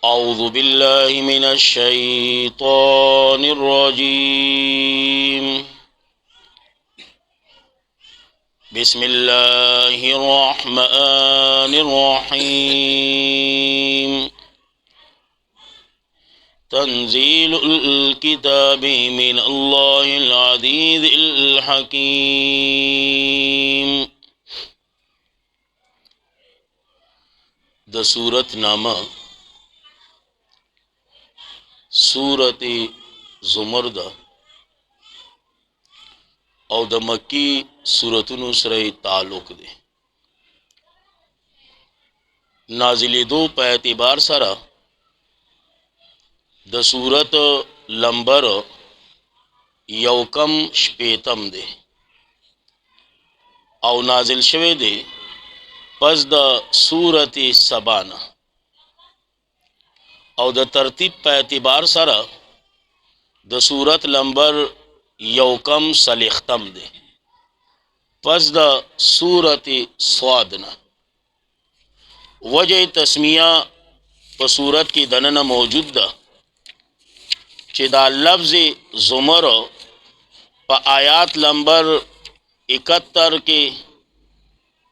أعوذ بالله من الشيطان الرجيم. بسم الله الرحمن الرحيم. تنزيل الكتاب من الله العزيز الحكيم. د سورت نامه سورت زمر ده او د مکی سورتونو سره تعلق ده. نازلې دو په اعتبار سره د سورت لمبر یو کم شپیتم ده او نازل شوه ده پس د سورت سبانه او د ترتیب په اعتبار سره د سورت لمبر یو کم سلیختم ده پس د سورت صادنه. وجه تسمیه په سورت کی دننه موجود ده چې دا لفظ زمر په آیات لمبر 71 کې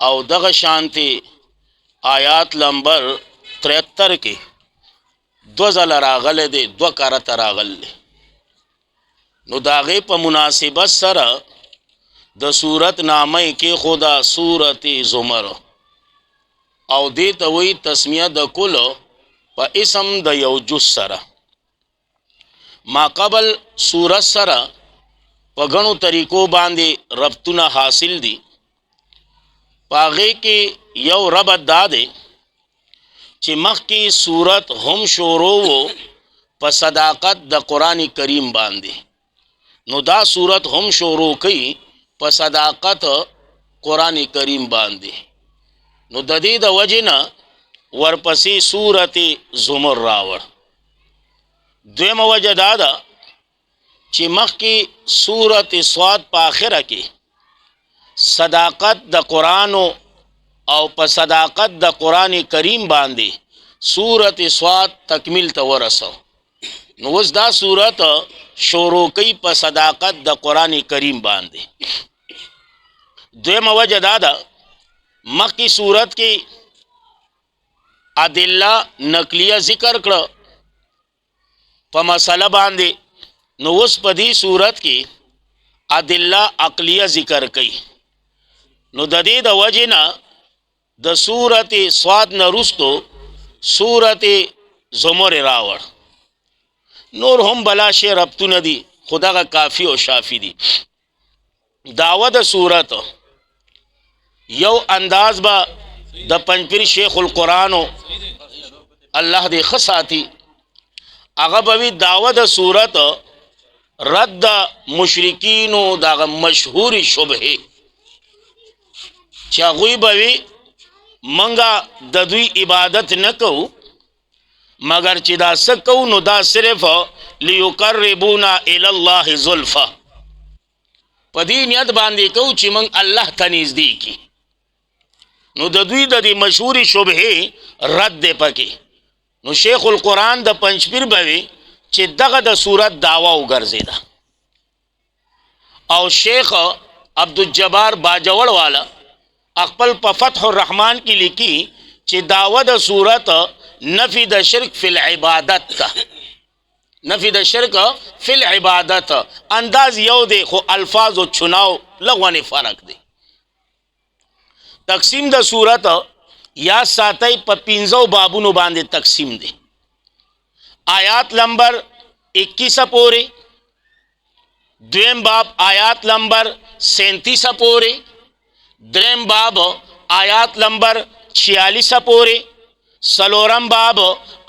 او دغه شانتی آیات لمبر 73 کې دو ځل راغله دي، دو کارت راغله. نو داغه په مناسبت سره د سورت نامه کې خدا سورت زمر او دې ته وی تسمیه د کل په اسم د یو جز سره. ما قبل سورت سره په غنو طریقو باندې ربطونه حاصل دي. پاغه کې یو ربط داده چې مخکې صورت هم شروع وو په صداقت د قرآن کریم باندې، نو دا صورت هم شروع کړي په صداقت قرآن کریم باندې. نو د دې د وجنه ورپسې صورت زمر راوړ. دویمه وجه دا ده چې مخکې صورت صاد په آخره کې صداقت د قرآن او په صداقت د قرآن کریم باندې سورت صاد تکمیل ته ورسو. نو اوس دا سورت شروع کوي په صداقت د قرآن کریم باندې. دویمه وجه دا ده مخکې سورت کې ادله نقلیه ذکر کړه په مسله باندې، نو اوس په دې سورت کې ادله عقلیه ذکر کوي. نو د دې د وجه نه د سورت صاد نه رستو سورت زمر راوړ. نور هم بلا شی ربطونه دي، خداغه کافی او شافی دي. دعوه د سورت یو انداز با د پنځپیر شیخ القرآن الله دې خصاتی هغه به دعوه د سورت رد مشرکین او دغه مشهور شبهه چې هغوی به منګه د دوی عبادت نه کوو مگر چې دا څه کوو نو دا صرف لیقربونا الی الله زلفا، په دې نیت باندې کوو چې موږ الله ته نږدې کړي. نو د دوی د دې مشهور شبهه رد دی پکې. نو شیخ القرآن د پنځپیر به چې دغه د صورت دعوه وګرځېده او شیخ عبدالجبار باجوړ والا خپل په فتح الرحمن کې لیکي چې دعوه د صورت نفی د شرک فی العبادت ته، نفی د شرک فی العبادت انداز یو دی خو الفاظ او چناو لغونه فرق دی. تقسیم د صورت یا ساتي په 15 بابونو باندې تقسیم دی. آیات نمبر 21 پورې، دویم باب آیات نمبر 37 پورې، دریم باب آیات نمبر 46 پورې، سلورم باب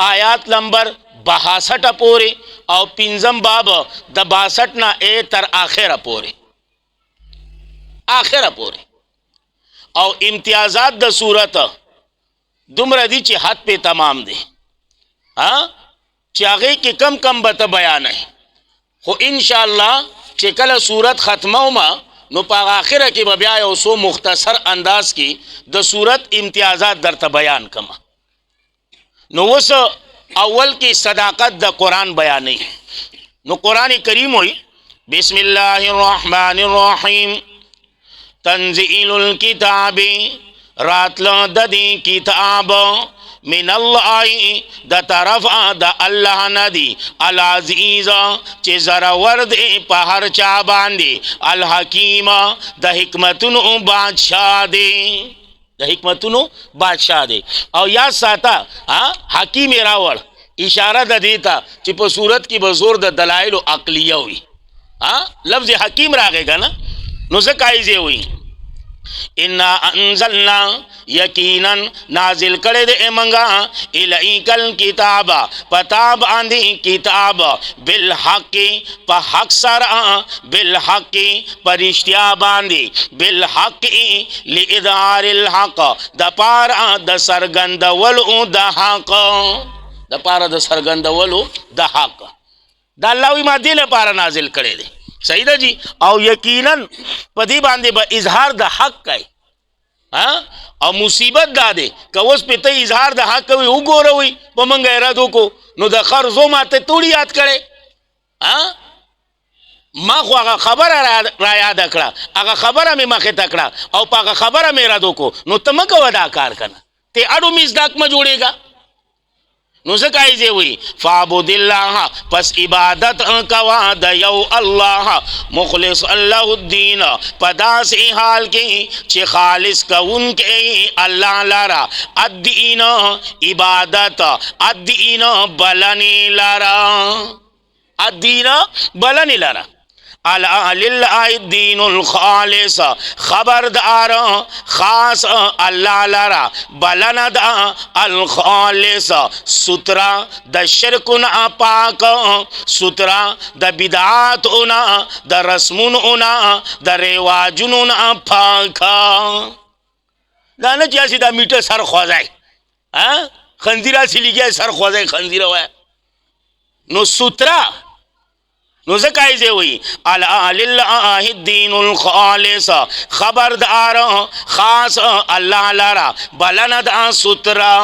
آیات نمبر 62 پورې او پنځم باب د 62 نه تر اخره پورې، اخره پورې. او امتیازات د صورت دومره دي چې حد په تمام دي، ها چې هغه کې کم کم به ته بیان ہے. خو ان شاء الله چې کله صورت ختمه ما نو په اخره کې به بیا یو سو مختصر انداز کې د صورت امتیازات درته بیان کما. نو وس اول کی صداقت دا قرآن بیانی. نو قرآن کریم ہوئی بسم اللہ الرحمن الرحیم تنزیل الکتاب راتل ددی کتاب من اللہ دا طرف دا اللہ ندی العزیز چی زرور دے پا ہر چا باندے الحکیم دا حکمتنو بادشاہ دے دا حکمتنو بادشاہ دے. او یاد ساتا حکیم راوڑ اشارہ دا دیتا چی پا صورت کی بزور دا دلائل و عقلیہ ہوئی. لفظ حکیم راگے گا نا نو زکائزے ہوئی انا انزلنا یقیناً نازل کرے دے منگا الیکل کتاب پتاب آندھی کتاب بالحق پا حق سرا بالحق پرشتیا باندھی بالحق لإظہار الحق دا پارا دا سرگند ولو دا حق دا پارا دا سرگند ولو دا حق دا اللہوی ما دل پارا نازل کرے دے. صحیح دا جی. او یقیناً پدی باندے با اظہار دا حق کئی او مصیبت دا دے کہ اس پہ تی اظہار دا حق کوئی اگو روئی پا منگا ارادو کو نو دا خرزو ماتے توڑی یاد کرے. ما خو اگا خبر را یاد اکڑا اگا خبر میں مخی تکڑا او پا اگا خبر میں ارادو کو نو تمکا ودا کار کنا تے اڑو مزداک ما جوڑے گا. نو زکائزے ہوئی فعبد اللہ پس عبادت کوا دا یو اللہ مخلص اللہ الدین پدا سے حال کی چی خالص کون کے اللہ لارا الدین عبادت الدین بلنی لارا الدین بلنی لارا للہ الدین الخالص خبردار خاص اللہ لارا بلند الخالص سترا دا شرکنا پاک سترا دا بدعاتنا دا رسمنا دا رواجنا پاک. دانا چیاسی دا میٹر سر خوازائی خنزیرہ سی لگیا سر خوازائی خنزیرہ ہوئے نو سترا نو زکائزے ہوئی للہ الدین الخالص خبردار خاص اللہ لارا بلند سترا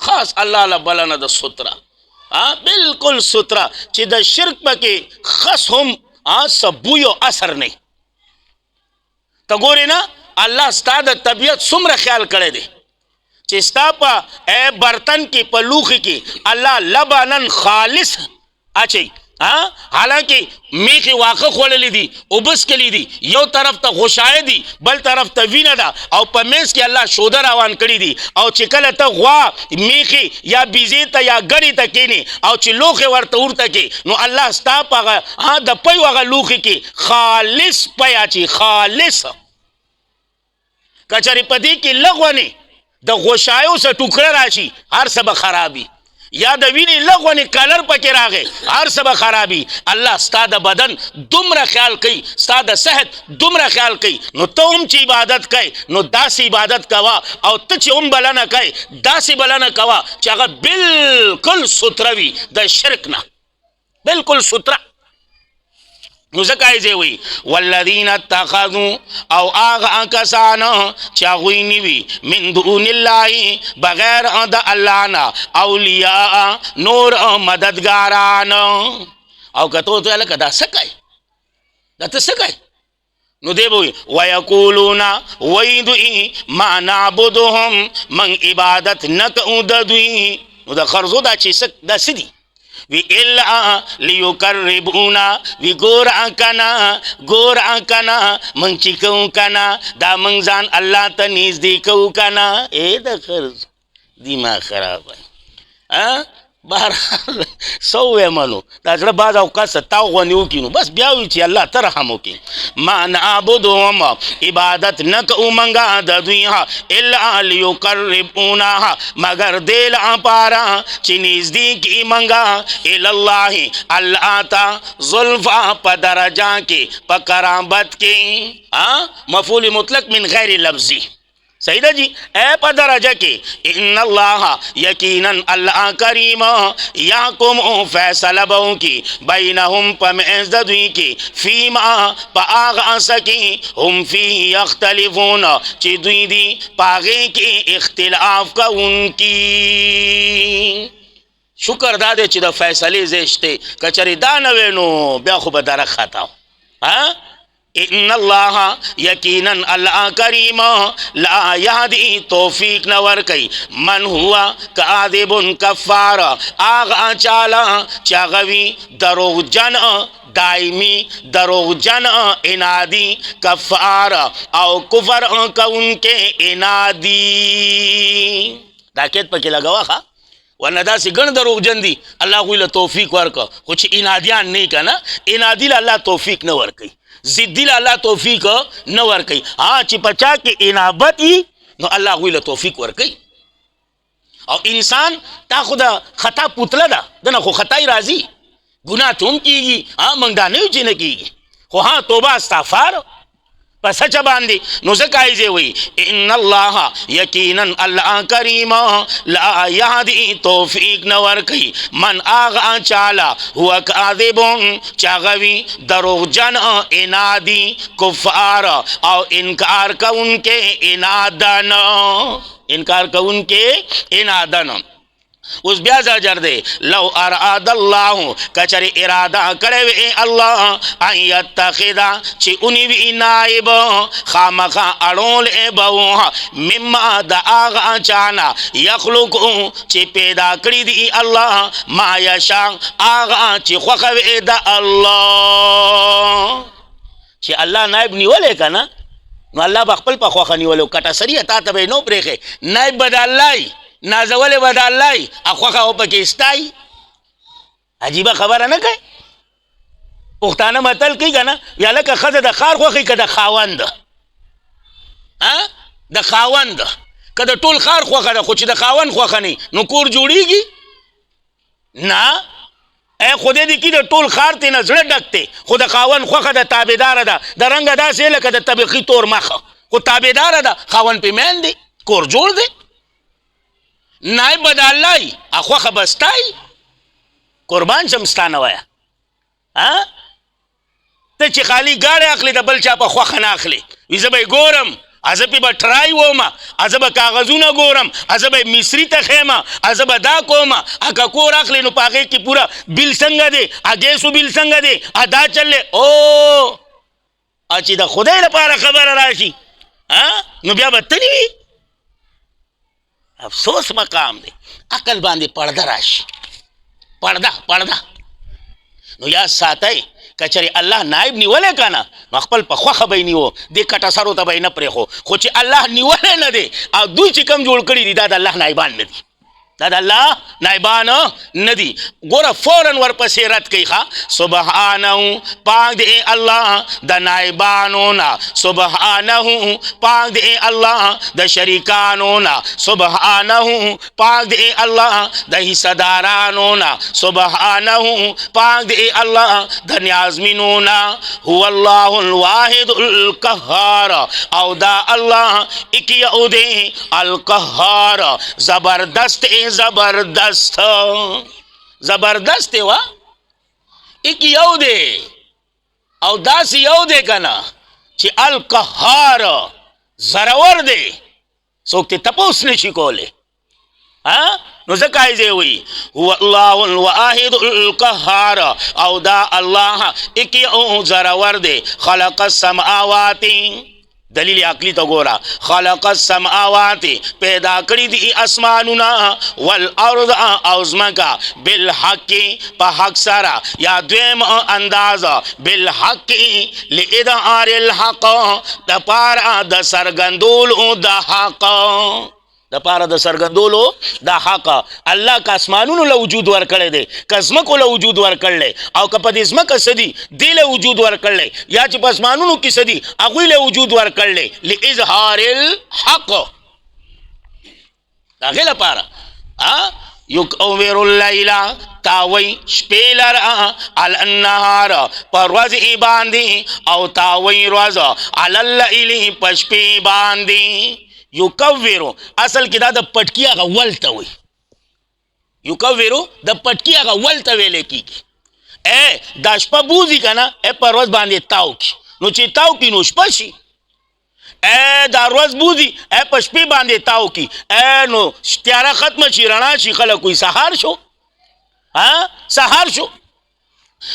خاص اللہ لارا بلند سترا بالکل سترا چی دا شرک پاکی خس ہم سبوی و اثر نہیں. تا گوری نا اللہ ستا دا طبیعت سمر خیال کرے دے چی ستا پا اے برتن کی پلوخی کی اللہ لبنن خالص اچھئی حالانکہ میخی واقع کھولے دی اوبس کے لی دی یو طرف تا غشائے دی بل طرف تا وین دا او پا میز کی اللہ شودر آوان کری دی او چکل تا غوا میخی یا بیزی تا یا گری تا کینی او چی لوخی ورطا ورطا کی نو اللہ ستا پا دا پی وغا لوخی کی خالص پیا چی خالص کچھری پدی کی لغوانی دا غشایو سے ٹکڑا راشی ہر سب خرابی یا دا وینی لغوانی کلر پکی راگے ہر سب خرابی. اللہ ستا دا بدن دمرا خیال کئی ستا دا صحت دمرا خیال کئی نو تو ام چی عبادت کئی نو دا سی عبادت کوا او تچی ام بلانا کئی دا سی بلانا کوا چاگا بالکل ستروی دا شرکنا بالکل سترہ. نو زکائزے ہوئی والذین اتخذوا او آغا کسانا چاگوی نیوی من دون اللہ بغیر دا اللہنا اولیاء نور مددگارانا او کتو تو اللہ دا سکائی دا تا سکائی نو دے بوئی وَيَقُولُونَ وَيْدُئِ مَا نَعْبُدُهُمْ من عبادت نکعو ددوئی نو دا خرزو دا چی سک دا سدی وی اللہ لیوکربونا وی گورا کنا من چکو کنا دا منگزان اللہ تا نیزدیکو کنا. اے دا خرز دیما خراب ہے بہرحال سوے منو دا جڑا بعض اوقات ستاو غنیو کی نو بس بیاوی چی اللہ ترحمو کی ما نعبدهم عبادت نکو منگا ددویہا اللہ لیوکربونا مگر دیل پارا چی نزدیکی منگا الاللہ اللہ تا ظلفا پا درجہ کی پا کرامت کی مفعول مطلق من غیر لفظی. سیدہ جی اے پا درجہ کے ان اللہ یقیناً اللہ کریم یاکم فیصلہ بہوں کی بینہم پا معزدوی کی فیما پا آغا سکی ہم فی یختلفون چی دوی دی پاغے کی اختلاف کا ان کی شکر دا دی چې د فیصلې ځای شته که چېرې دا نه وی نو بیا خو به درک خطا ها ان الله یقینا الله کریم لا یهدی توفیق نه ورکوي من هو کاذب کفار آغا چالا چې هغه وي دروغجن دائمی دروغجن انادی کفار او کفر کوونکې انادی دا کېد پکې لګوه ښه ورنه داسې ګڼ دروغجن دي الله هغوی له توفیق ورکړه خو چې انادیان نه که نه انادي له الله توفیق نه ورکوي ضدي له الله توفیق نه ورکوي ها چې په چا کې انابت وي نو الله هغوی له توفیق ورکوي او انسان تا خو د خطا پوتله ده دنه خو خطای راځي ګناه ته هم کېږي موږ دا نه یو چې نه کېږي خو ها توبه استغفار په سچه باندې نو ځکه ایزې وایي ان الله یقینا الله کریم لا یهدي توفیق نه ورکوي من هغه چاله هو کاذب چې هغه وي دروغجن انادي کفار او انکار کوونکې انکار کوونکې انادن اوس بیا زجر دی لو اراد الله کچری اراده کړی وي الله ان یتخذ چې اونیوي نائب خامخا اړولی به و مما د هغه چانا یخلقو چې پیدا کړي دي الله ما یشاء هغه چې خوښه وي د الله چې الله نائب نیولی که نه نو الله به خپل په خوښه نیولی کټه سریه تا ته به یې نو پرېښی نائب به د الله نازولې به د الله اخوخه او پکې استای عجیبه خبره نه کوي پښتانه متل کوي که نه یا لکه ښځه د ښار خوښوي که د خاوند د خاوند که د ټول ښار خوښه ده خو چې د خاوند خوښه نه نو کور جوړیږي نه خدای دې کي د ټول ښار ترې نه زړه ډک دی خو د خاوند خوښه ده تابعداره ده د رنګه داسې لکه د طبقي تور مخه خو تابعداره ده خاوند پې مین دی کور جوړ دی نائب به د الله اخوښه به ستای قربان شم ستا نه وایه ته چې خالي ګاډی اخلې د بل چا په خوښه نه اخلې وي زه به یې ګورم زه پې به ټرای وم زه به کاغذونه ګورم زه به یې مصري ته ښیم زه به دا کوم که کور اخلې نو په هغې کې پوره بل څنګه دی ګیسو بل څنګه دی دا چل دی او چې د خدای لپاره خبره راشي نو بیا به ته نه وي افسوس مقام دی عقل باندې پرده راشي پرده نو یا ساتئ که چېرې الله نائب نیولی که نه نو خپل په خوښه به یې نیو دې کټه سرو ته به یې نه پرېښو خو چې الله نیولی نه دی او دوی چې کوم جوړ کړي دي دا د الله نائبان نه دي دا د الله نائبان نه دي ګوره فوراً ورپسې رد کوي ښه سبحانه پاک دی الله د نائبانو نه سبحانه پاک دی الله د شریکانو نه سبحانه پاک دی الله د حصهدارانو نه سبحانه پاک دی الله د نیازمینو نه هو الله الواحد القهار او دا الله اکیو دی القهار زبردست زبردست وا ایک یو دی او داس یو دی کنا چې القهار زرور دی څوک ته تپوس نشي کولی نو ځکه یې وایي هو الله الواحد القهار او دا الله ایک یو زرور دی خلق السماوات دلیل عقلی ته ګوره خلق السماوات پیدا کړي دي اسمانونه والارض او ځمکه بالحق په حق سره یا دویم انداز بالحق لاظهار الحق دپاره د څرګندولو د حق دپاره د څرګندولو د حق الله که اسمانونو له وجود ورکړی دی که ځمکو له وجود ورکړلی او که په دې ځمکه څه دي دې له وجود ورکړلی یا چې په اسمانونو کې څه دي هغوی له وجود ورکړلی لاظهار الحق د هغې لپاره یکور اللیل تاوی شپې لره علی النهار په ورځې باندې او تاوی ورځ علی اللیل په شپې باندې یکورو اصل کې دا د پټکي هغه ول ته وایي یکورو د پټکي هغه ول ته ویلی کېږي دا شپه بوځي که نه په ورځ باندې تاو کړي نو چې تاو کړي نو شپه شي دا ورځ بوځي په شپې باندې تاو کړي نو تیاره ختمه شي رڼا شي خلک وایي سهار شو ها سهار شو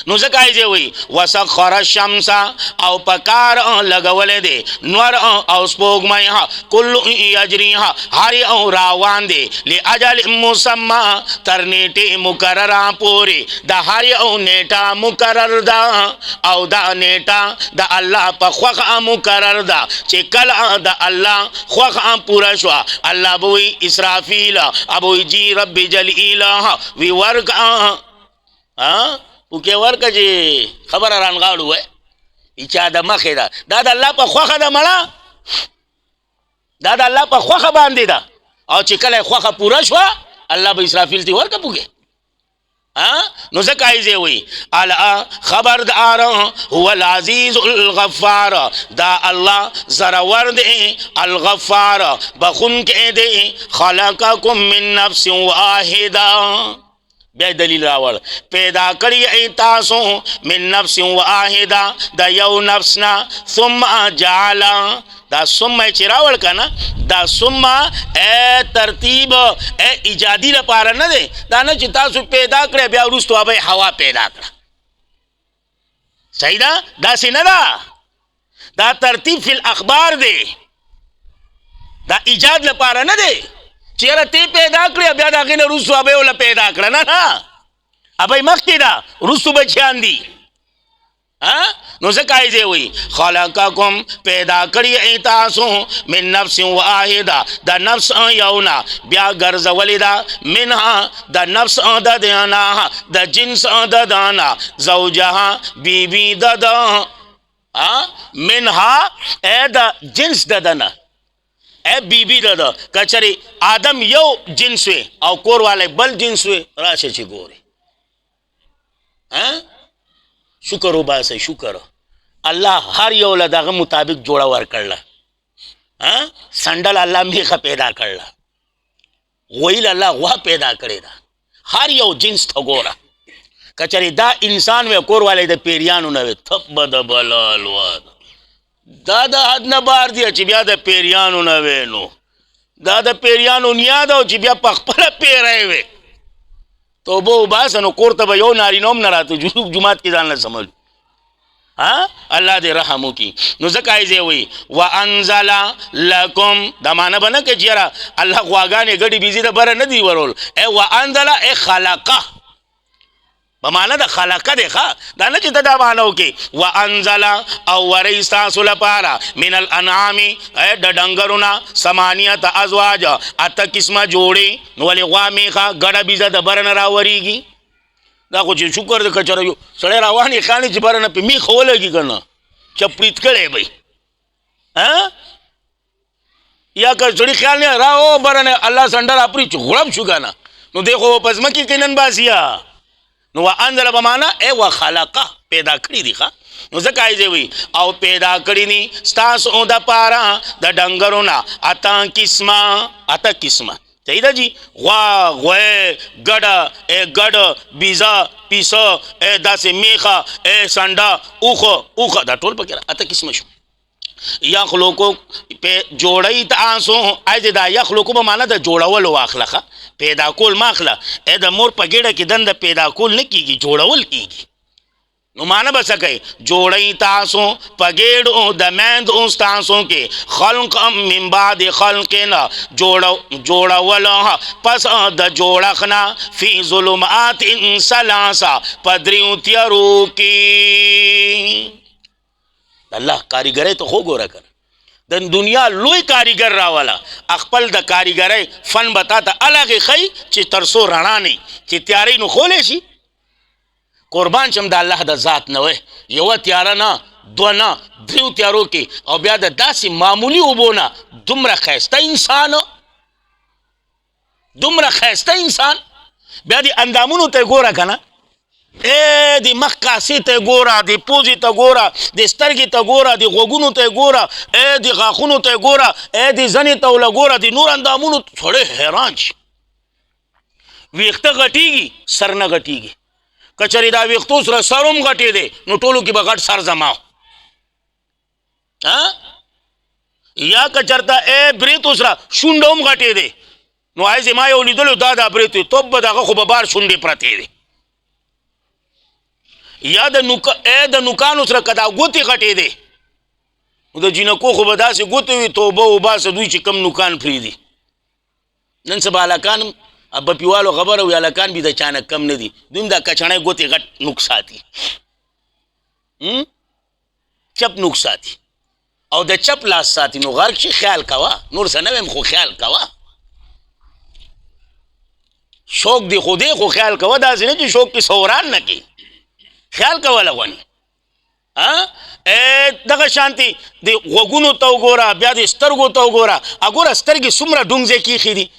نو ځکه یې وی وسخر الشمس او پکار لګولې دی نور او سپوږمۍ کل یجری هر او روان دی لاجل مسمى تر نیټه مقرره پوری د هر او نیټه مقرر ده او دا نیټه د الله په خوخه مقرر ده چې کله د الله خوخه پورا شو الله بوي اسرافیل ابو جی رب جلیل وی ورک او کې ورکه چې خبره رانغاړو وای چا د مخې ده دا د الله په خوخه ده مړه دا د الله په خوخه باندې ده او چې کله خوخه پوره شوه الله به اسرافیل ته ورکه پوکې نو ځکه یې وی الا خبردار هو العزیز الغفار دا الله زرور دی الغفار بخون کې دی خلقکم من نفس واحده بیا دلیل راوړ پیدا کړی تاسو من نفس واحده د یو نفسنا ثم جعل دا ثم چې راوړ کنه دا ثم ترتیب ایجادي لپاره نه دی دا نه چې تاسو پیدا کړی بیا وروسته به هوا پیدا کړه صحیح ده داسې نه ده دا ترتیب فی الاخبار دی دا ایجاد لپاره نه دی چیرې ته پیدا کړی بیا دا غینه روسو ابه ول پیدا کړ نه ابه مخکې دا روسو بچیان دي نو ځکه یې وی خلقکم پیدا کړی تاسو من نفس واحده د نفس یونا بیا ګرځولې دا منها د نفس د دینا د جنس د دانا زوجها بیبی د منها د جنس د دنا بیبی ده کچری آدم یو جنس وی او کور والے بل جنس وی راشه چې ګوري شکر وباسه شکر الله هر یو له دغه مطابق جوړه ورکړله سندل الله میخه پیدا کړله غویل الله غوا پیدا کړی دا هر یو جنس ته ګوره کچری دا انسان وی کور والے د پیریانو نه وی تپ بد بلال واد دا د حد نه بار دی چې بیا د پیریانو نه وینو دا د پیریانو نیاد او چې بیا په خپل پیری وي توبه وباسنو کور ته به یو نارینوم نه راته جمعات کې ځان نه سمجو الله دې رحم وکي نو ځکه یې وی وانزل لکم دا معنی به نه کې چېره الله غواګانې ګډې بیزي د بره نه دی ورول وانزل خلقه بمعنی د خلقه دی ښه دا نه چې ته دا معنی وکړې وانزل او وری ستاسو لپاره من الانعام د ډنګرونه ثمانیت ازواج اته قسمه جوړې نو ولې غوا میخه ګډه بیزه د بره نه راورېږي دا خو چې شکر د کچره یو سړی روان یې خانې چې بره نه پې میخه ولګي که نه چپریت کړی به یا که سړي خیال نه راو بره نه الله سنډه راپري چې غړپ شو که نه نو دی خو په ځمکې کې نن باسي نو وانزل بمانا وخلقه پیدا کړی دی ښه نو ځکه یې وی او پیدا کړی نی ستاسو د پاره د ډنګرونه اته قسمه صحیح ده جی غوا غوی ګډ بیزا پیسه داسې میخه سنډه اوخه دا ټول پکې اته قسمه شو یخلقو په جوړی تاسو اې دا یخلقو په معنا د جوړول واخلخه پیدا کول ماخله د مور په ګډه کې دند پیدا کول نه کیږي جوړول کیږي نو معنا به څه کوي جوړی تاسو په ګډو د مند او تاسو کې خلق من بعد خلقنا جوړول پس د جوړخنا فی ظلمات ثلاثه پدریو تیارو کې الله کاریګرۍ ته خو ګوره کړه د دنیا لوی کاریګر راواله خپل د کاریګرۍ فن بتا ته الګ خی چې ترسو رڼا نه چې تیاری نو خولې شي قربان شم د الله د ذات نه وي یو تیار نه دو نه دریو تیارو کې او بیا د داسې معمولی وبونه دومره خیسته انسان بیا د اندامونو ته ګوره کنه د مخ کاسې ته ګوره د پوزې ته ګوره د سترګې ته ګوره د غوږونو ته ګوره د غاښونو ته ګوره د زنې ته وله ګوره د نور اندامونو سړی حیران شي ویښته غټېږي سر نه غټېږي که چېرې دا ویښتو سره سر هم غټېدی نو ټولو کې به غټ سر زما یا که چېرته بریتو سره شونډه هم غټېدی نو زما یو لیدلو دا بریت وي توپ به دغه خو به بار شونډې پرتې دی یا د نوکانو سره که دا ګوتې غټې دی نو د جینکو خو به داسې ګوتې وي توبه وباسه دوی چې کم نوکان پرېږدي نن سبا هلکان بپیوالو خبره وي هلکان بي د چانه کم نه دي دوی هم دا کچڼی ګوتې غټ نوک ساتي چپ نوک ساتي او د چپ لاس ساتي نو غرق شي خیال کوه نور څه نه ویم خو خیال کوه شوق دی خو دی خو خیال کوه داسې نه چې شوق کې سوران نه کوي خیال کوه لغونې دغه شانتي د غوږونو ته وګوره بیا د سترګو ته وګوره اګوره سترګې څومره ډونګ ځای کېښي دي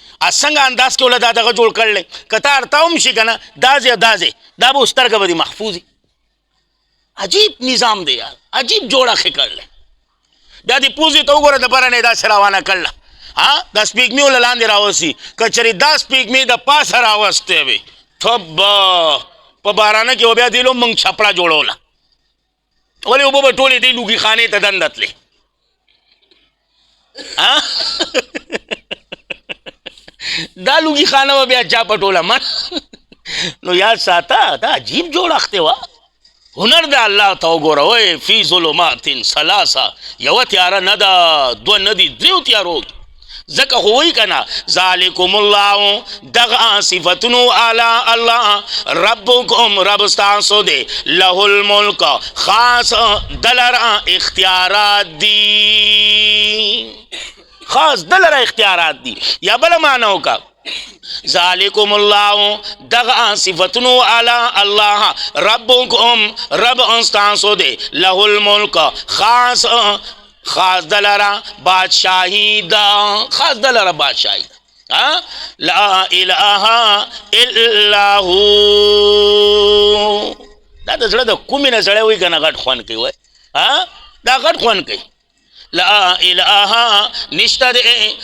څنګه انداز کې وله دا دغه جوړ کړلی که ته ارتا هم شي که نه دا ځای دا به سترګه به دې محفوظ وي عجیب نظام دی یار عجیب جوړه ښې کړلی بیا دې پوزې ته وګوره د بره نه یې داسې روانه کړله دا سپیګمې وله لاندې راوستي که چېرې دا سپیګمې د پاسه راوستی وي تبه په بارانه کې و بیا دې لو موږ چپړه جوړوله ولې اوبه به ټولې دې لوګي خانې ته دنده تلې دا لوګي خانه به بیا چا پټوله من نو یاد ساته دا عجیب جوړښت دی وا هنر د الله ته وګوره وی فی ظلمات ثلاثه یوه تیاره نه ده دوه نه دي دریو تیارو ځکه خو وایي که نه ذالکم الله دغه صفتونو اعلی الله ربکم رب ستاسو دی له الملک خاص دلره اختیارات دي خاص دلره اختیارات دي یا بله معنی وکړه ذالکم الله دغه صفتونو اعلی الله ربکم رب ستاسو دی له الملک خاص دلره بادشاهی دا خاص دلره بادشاهی دا لا اله الا هو دا د زړه د کومې نه سړی وایي که نه غټ خوند کوي وای دا غټ خوند کوي لا اله نشته دی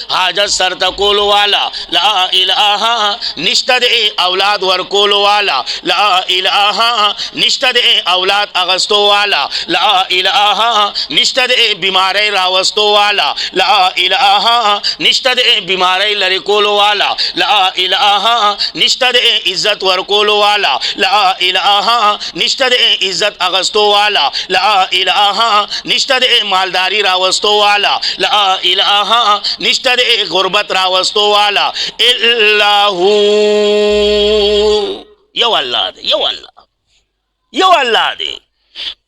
حاجت سرته کولو والا لا اله نشته دی اولاد ورکولو والا لا اله نشته دی اولاد اغستو والا لا اله نشته دی بیماری راوستو والا لا اله نشته دی بیماری لرې کولو والا لا اله نشته دی عزت ورکولو والا لا اله نشته دی عزت اغستو والا لا اله نشته دی مالداری راوستو والا لا اله نشته دی غربت راوستو والا الا هو یو الله دی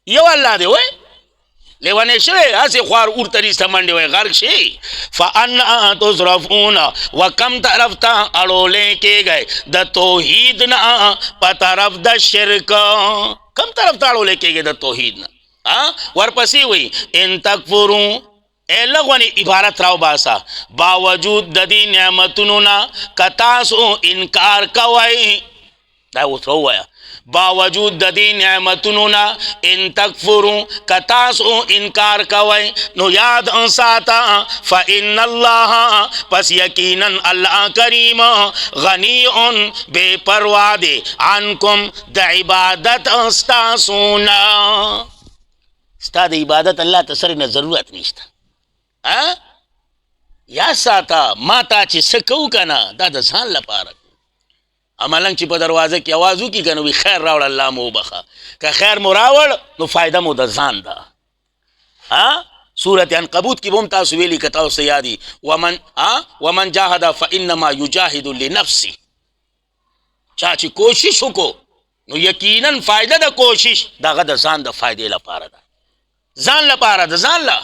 یو الله دی وای لیوانې شوی هسې خوار اورتري سمنډې وای غرق شي فانا تصرفون و کم طرف ته اړولې کېږئ د توحید نه په طرف د شرک کم طرف ته اړولې کېږئ د توحید نه ورپسې وی ان تکفرو لغونې عبارت راو باسا باوجود د دې نعمتونو نه که تاسو انکار کوئ دا اوس ووایه باوجود د دې نعمتونو نه ان تکفرو که تاسو انکار کوئ نو یاد ساته فان الله پس یقینا الله کریم غنی بے پروا دی عنکم د عبادت ستاسو نه ستا د عبادت الله ته سره نه ضرورت نشته یا ساته ما تا چې څه کوو که نه دا د ځان لپاره عملاً چې په دروازه کې اواز وکړي که نه وي خیر راوړه الله مو وبخه که خیر مو راوړ نو فایده مو د ځان ده سورت عنکبوت کې به هم تاسو ویلي که تاسو یادي ومن جاهد فانما یجاهد لنفسه چا چې کوشش وکړو نو یقینا فایده د کوشش دغه د ځان د فایدې لپاره ده ځان لپاره د ځان له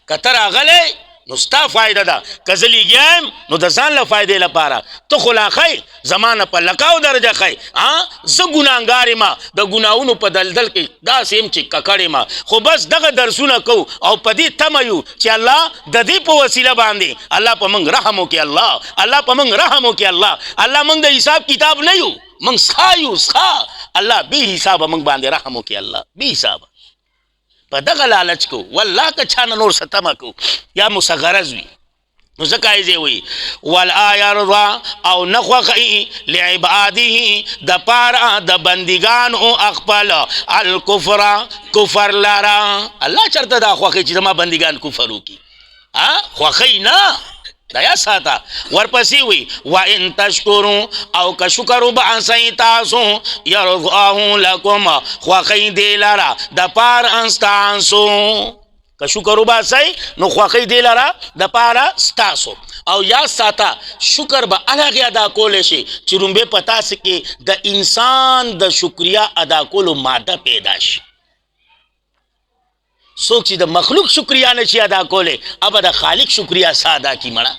که ته راغلی نو ستا فایده ده که زه لګیا نو د ځان له فایدې لپاره ته خو لا ښی زما نه په لکاو درجه ښی زه ګناهګار یم د ګناهونو په دلدل کې داسې یم چې ککړ یم خو بس دغه درسونه کوو او په دې تمه یو چې الله د دې په وسیله باندې الله په موږ رحم وکړي الله په موږ رحم وکړي الله موږ د حساب کتاب نه یو موږ څښا یو څښا الله بې حسابه موږ باندې رحم وکړي الله بې حسابه په دغه لالچ کو والله که چا نه نور څه تمه کو یا مو څه غرض وي نو ځکه یې ځای وایي ولا یرضا او نه خوښوي لعباده دپاره د بندګانو خپل الکفر کفر لره الله چېرته دا خوښوي چې زما بندګان کفر وکړي خوښوي نه دا یا ساته. ورپسې وي وان تشکروا او که شکر وباسئ تاسو یرضاه لکم خوښئ دې لره د پاره ستاسو. که شکر وباسئ نو خوښئ دې لره د پاره ستاسو. او یا ساته شکر به هغې ادا کولی شي چې لومبې په تاسې کې د انسان د شکریا ادا کولو ماده پیدا شي. څوک چې د مخلوق شکریا نشي ادا کولی ابه د خالق شکریا څه ادا کړي مړه؟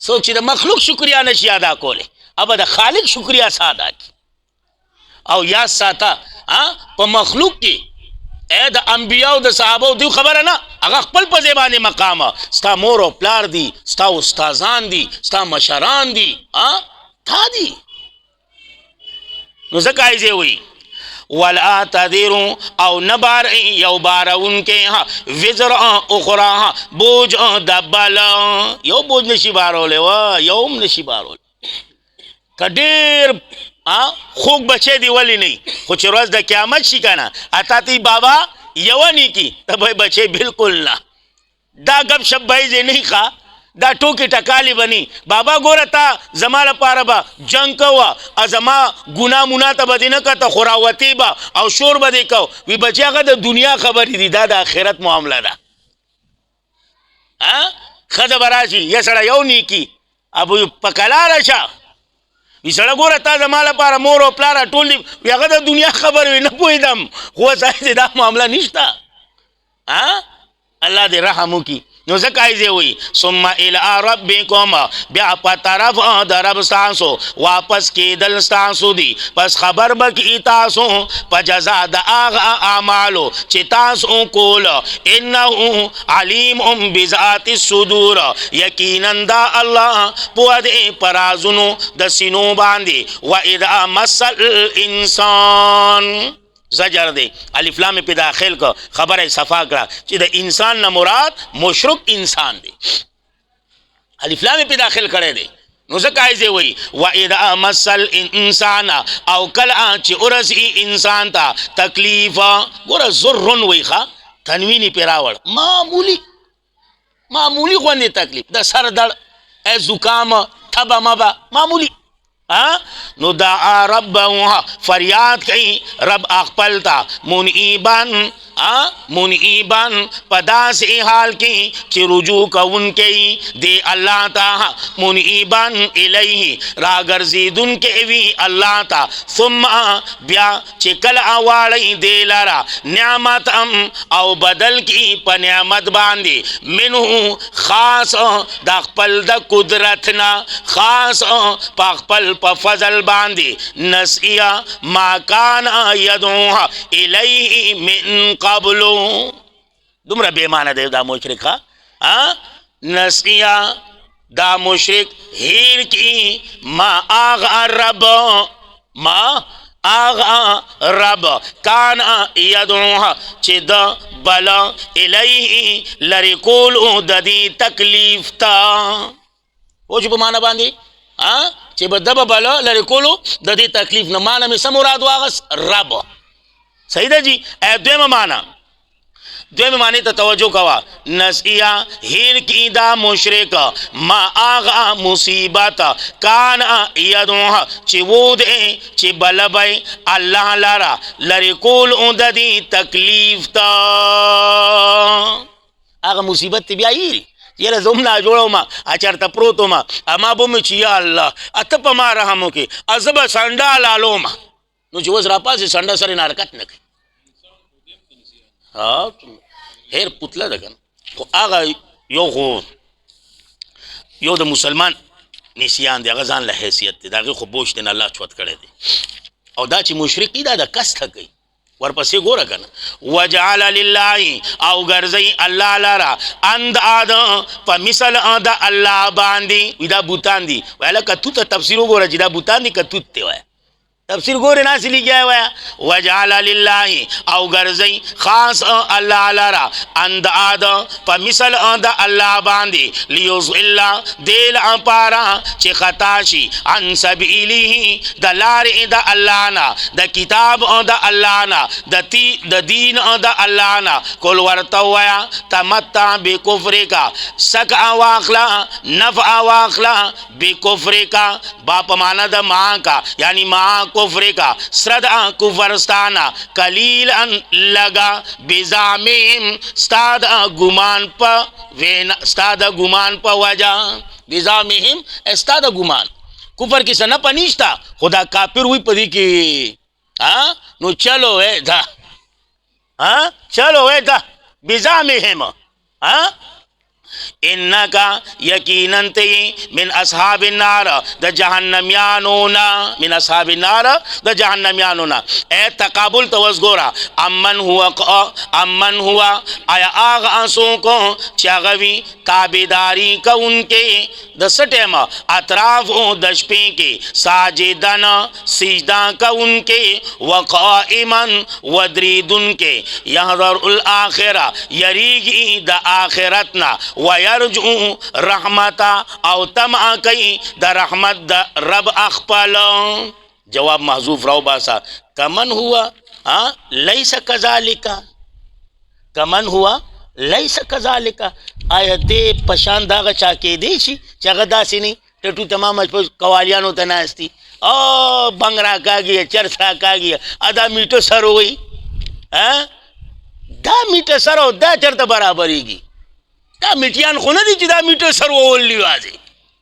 څوک چې د مخلوق شکریا نشي ادا کولی ابه د خالق شکریا څه ادا کړي. او یا ساته په مخلوق کې د انبیاء او د صحابه دیو خبره نه، هغه خپل په ځای باندې مقامه. ستا مور او پلار دي، ستا استادان دي، ستا مشران دي، تا دي. نو ځکه یې وایي ولا تذروا او نبار یو بارونکې وزر اخرى بوج د بل یو بوج نشي بارولی یو هم نشي بارولی. که ډېر خوږ بچی دی ولی نه خو چې ورځ د قیامت شي که نه اتا تی بابا یوه نیکي ته به بچی بالکل نه. دا گپ شپ به یې نه ښه، دا ټوکې ټکالې به نه. بابا ګوره تا زما لپاره به جنګ کوه او زما ګناه منا ته به دې نه کته خو راوتې به او شور به دې کو. وی بچی هغه د دنیا خبرې دي، دا د آخرت معامله ده. ښځه به راشي یا سړی یو نیکي ابو په کلاره شه وی سړی ګوره تا زما لپاره مور او پلاره ټول دي، وی هغه د دنیا خبر وي نه پوهېدم خو صحیح دی دا معامله نشته. الله دې رحم وکړي. نو ځکه یې وایي ثم الی ربکم بیا په طرف د رب ستاسو واپس کېدل ستاسو دي، پس خبر به کړي تاسو په جزا د هغه اعمالو چې تاسو کول. انه علیم بذات الصدور یقینا دا الله پوه دی په رازونو د سینو باندې. و اذا مس الانسان زجر دی الف لام په داخل کو خبره صفا کړه چې د انسان نه مراد مشرک انسان دی. الف لام په داخل کړی دی. نو ځکه یې وایي و اذا مس الانسان او کله چې ورسي انسان ته تکلیف ګوره ضرن وایي ښه تنوین پې راوړ معمولی غوندې تکلیف د سر درد زکام تبه مبه معمولی. نو دعا ربه فریاد کئی رب اخپلتا منعیبان په داسې حال کې چې رجوع کوونکی دی الله ته، منعیبان الیه راګرځېدونکی وي الله ته. ثم بیا چې کله اواړئ دی لره نعمت او بدل کی په نعمت باندې منه خاص د خپل د قدرت نه، خاص په خپل په فضل باندې نسیا ما کان یدعو الیه من قبلو. دومره بېمانه دی دا مشرک نسیا دا مشرک هیر کی ما آغا رب کان یدعو چې د بلا الیه لري کولو د دې تکلیف تا او چې په معنی باندې چې به د به بلا لرې کولو د دې تکلیف نه معنی مې څه مراد واغست رب. صحیح ده جی. دویمه معنی ته توجه کوه. نسیا هیر کی دا مشرک ما آغا مصیبت کان یدعو چې و دی چې بلبی الله لره لرې کولو د دې تکلیف تا هغه مصیبت تی بیا هیري یره زه هم ناجوړه وم چېرته پروت وم ما به مې چې یا الله ته په ما رحم وکړې زه به سنډه لالوم. نو چې اوس راپاسې سنډه سره یې حرکت نه کوي هیر پتله ده که نه. خو هغه یو د مسلمان نسیان دی، هغه ځان له حیثیت دی، د هغې خو بوج دی نه الله چوت کړی دی. او دا چې مشرک دی دا د کسته کوي. ورپسې ګوره که نه وجعل لله او ګرځئ الله لره انداد په مثل د الله باندې. وی دا بوتان دي وایه لکه توته تفسیر وګوره چې دا بوتان دي که توت دی وایه तफसीर गोरे नासिली गया हुआ वजाल लिल्लाहि औ गर्जई खास अल्लाह लरा अंदाद पमिसल अंद अल्लाह बांदी लियुज़िल्ला देल अपारा चे खताशी अन सबीलिही दलार द अल्लाहना द किताब द अल्लाहना द दीन द अल्लाहना कुल वरतवया तमत्ता बेकुफ्रे का सक अवाखला नफ अवाखला बेकुफ्रे का बाप माना द माँ का यानी माँ कुफ्रे का श्रद्धा कुफरस्ताना कलील अन लगा बिजामिम स्ताद गुमान प वेना स्ताद गुमान प वजा बिजामिम स्ताद गुमान कुफर की सना पनिश्ता खुदा काफिर हुई पदी की हाँ नो चलो है था हाँ चलो है था बिजामिम हाँ इन्ना का यकीनन तई मिन अस्हाबिन नार द जहन्नमियानोना मिन अस्हाबिन नार द जहन्नमियानोना ए तकाबुल तवज़गोरा अम्मन हुआ आया आग आंसों को चागवी ताबेदारी का उनके द सटेम अतराफ दशपे के साजिदन सिजदा का उनके वक़ाइमन वदरीदुन के यहज़रुल आखिरा यरीगी द आखिरतना वयरजू रहमता औ तमा कई द रहमत द रब अखपल जवाब महजूफ रहो बासा कमन हुआ हाँ लैस कज़ालिका कमन हुआ लैस कज़ालिका आयते पशान दाग चाके देशी चगदा सिनी टटू तमाम कवालियानो तनास्ती ओ बंगरा का गया चरसा का गया आधा मीठो सर हो गई हाँ दा मीठो सर हो दा चरता बराबरीगी दा मिटियान खुना दी जिदा मीठो सर वो ओली वाजे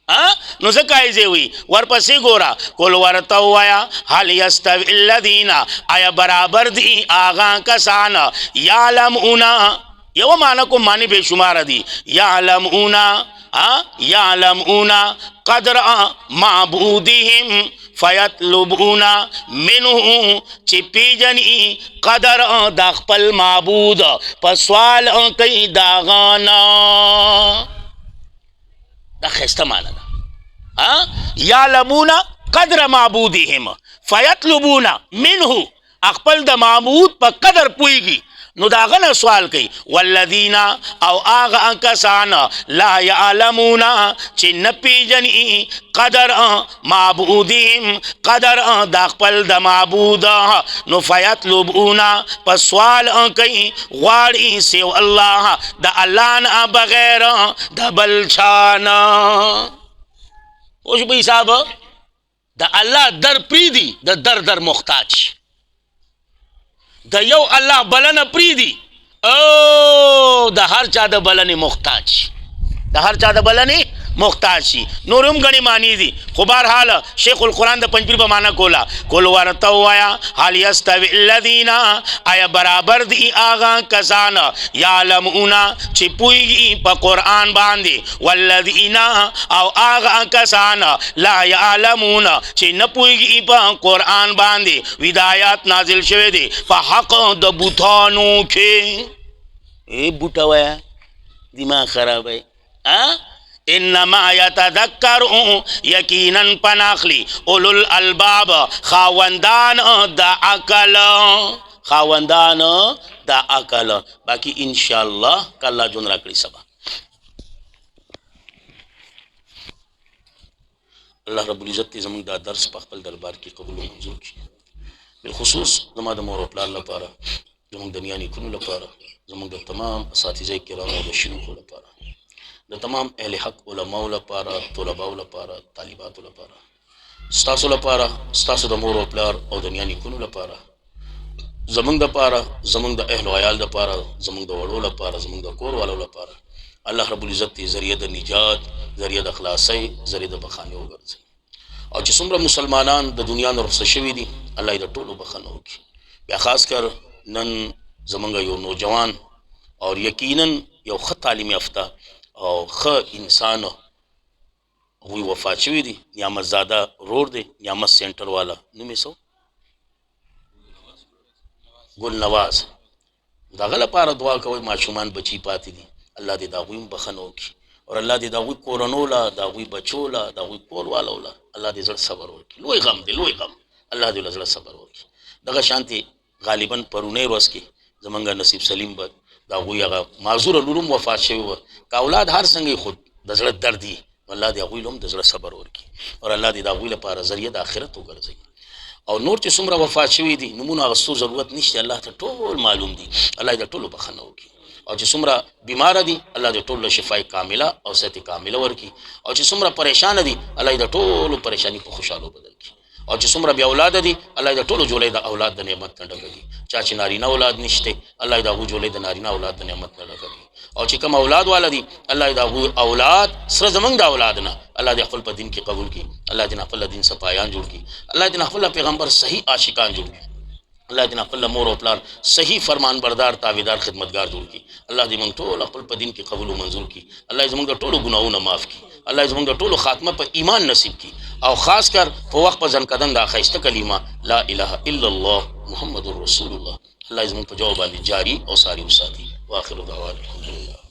हाँ नुसे कायजे हुई वरपसी गोरा कुल वरतवाया हल यस्तविल्लदीना आया बराबर दी आगा कसान यालमुना ये वो माना को मानी बेशुमार दी यालमुना यालमुना कदर माबूदिहिम फयतलुबूना मिनहु चिपीजनी कदर दाखपल माबूद पसवाल कई दागाना दा खस्ता माना हाँ यालमुना कदर माबूदिहिम फयतलुबूना मिनहु अखपल द माबूद पर कदर पुईगी नुदागन सवाल कई वल्लदीना औ आगा कसान ला यालमूना चिन्न पीजनी कदर माबूदीम कदर दाखपल द माबूद नुफयतलुबूना पसवाल कई वाड़ी से अल्लाह द अल्लाह न बगैर द बलछाना उस भी साहब द अल्लाह दर प्रीदी द दर दर मुख्ताज द यो अल्लाह बलन प्रीदी ओ द हर चा द बलनी मुख्ताज द हर चा द बलनी मुख्ताजी नूरुम गणी मानी दी खुबार हाल शेखुल कुरान द पंजपीर बमाना कोला कुल वरतवाया हाल यस्तविल्लदीना आया बराबर दी आगा कसान यालमुना छिपुई प कुरान बांधे वल्लदीना औ आगा कसान ला यालमुना छि नपुई प कुरान बांधे विदायत नाजिल शवे दे प हक द बुथानो के ए बुटवाया दिमाग खराब है हाँ इन्नमा यतदक्करु यकीनन पनाखली उलुल अलबाब खावंदान द अकल खावंदान द अकल बाकी इंशाअल्लाह कल्ला जुन रखड़ी सबा अल्लाह रब्बुल इज्जत की ज़मीन दा दर्स पखपल दरबार की कबूल मंजूर की बिलखुसूस ज़माद मोर अपलाल लपारा ज़मीन दुनिया नी कुनु लपारा ज़मीन तमाम असातिज़े किराम व शयूख लपारा द तमाम अहले हक उलमा लपारा तुलबा लपारा तालिबात लपारा स्तासु लपारा स्तासु द मोर अपलार और दुनिया नी कुनु लपारा ज़मीन द पारा ज़मीन द अहल अयाल द पारा ज़मीन द वड़ो लपारा ज़मीन द कोर वाला लपारा अल्लाह रब्बुल इज्जत की ज़रिए द निजात ज़रिए द खलासे ज़रिए द बखाने होगा और जिसुमरा मुसलमानान द दुनिया न रुखसत शवी दी अल्लाह द टोलो बखानो होगी या खास कर नन ज़मीन यो नौजवान और यकीनन यो ख़त तालीम याफ्ता और ख इंसान हुई वफात शवी दी नियामत ज़्यादा रोड दे नियामत सेंटर वाला नुमे सो गुल नवाज दागला पारा दुआ कवई माशुमान बची पाती दी अल्लाह दे दागुई बखनो की और अल्लाह दे दागुई कोरनोला दागुई बचोला दागुई कोर वाला अल्लाह दे जड़ सबर हो की लोई गम दे लोई गम الله دې لزړه صبر وکړي. دغه شانتي غالبا پرونی ورځ کې زمونږ نصیب سلیم به د هغوی هغه معذوره لور هم وفات شوی وه. که اولاد هر څنګه خود د زړه درد وي، الله دې هغوی له هم د زړه صبر ورکړي او الله دې د هغوی لپاره ذریعه د آخرت وګرځوي. او نور چې څومره وفات شوي دي نومونه اخیستو ضرورت نشته، الله ته ټول معلوم دي. الله دې د ټولو بخښنه وکړي. او چې څومره بیماره دي الله دې ټولو له شفای کامله او صحت کامله ورکړي. او چې څومره پریشانه دي الله دې د ټولو پریشانی په خوشحالو بدل کړي. او چې څومره بې اولاده دي الله دې د ټولو جولۍ د اولاد د نعمت نه ډکه کړي. چا چې نارینه اولاد نشته الله دې د هغوی جولۍ د نارینه اولاد د نعمت نه ډکه کړي. او چې کوم اولاد والا دي الله دې د هغوی اولاد سره زمونږ د اولاد نه الله دې خپل په دین کې قبول کړي. الله دې خپل دین سپایان جوړ کړي. الله دې خپل پیغمبر صحیح عاشقان جوړ کړي. الله دې خپل مور او پلار صحیح فرمان بردار تابعدار خدمتگار جوړ کړي. الله دې موږ ټول خپل په دین کې قبول او منظور کړي. الله دې زموږ د ټولو ګناهونه معاف کړي. الله دې زموږ د ټولو خاتمه په ایمان نصیب کړي. او خاص کر په وخت په ځنکدن دا ښایسته کلمه لا اله الا الله محمد رسول الله الله دې زموږ په جواب باندې جاری او ساری وساتي. واخر دعوانا الحمدلله.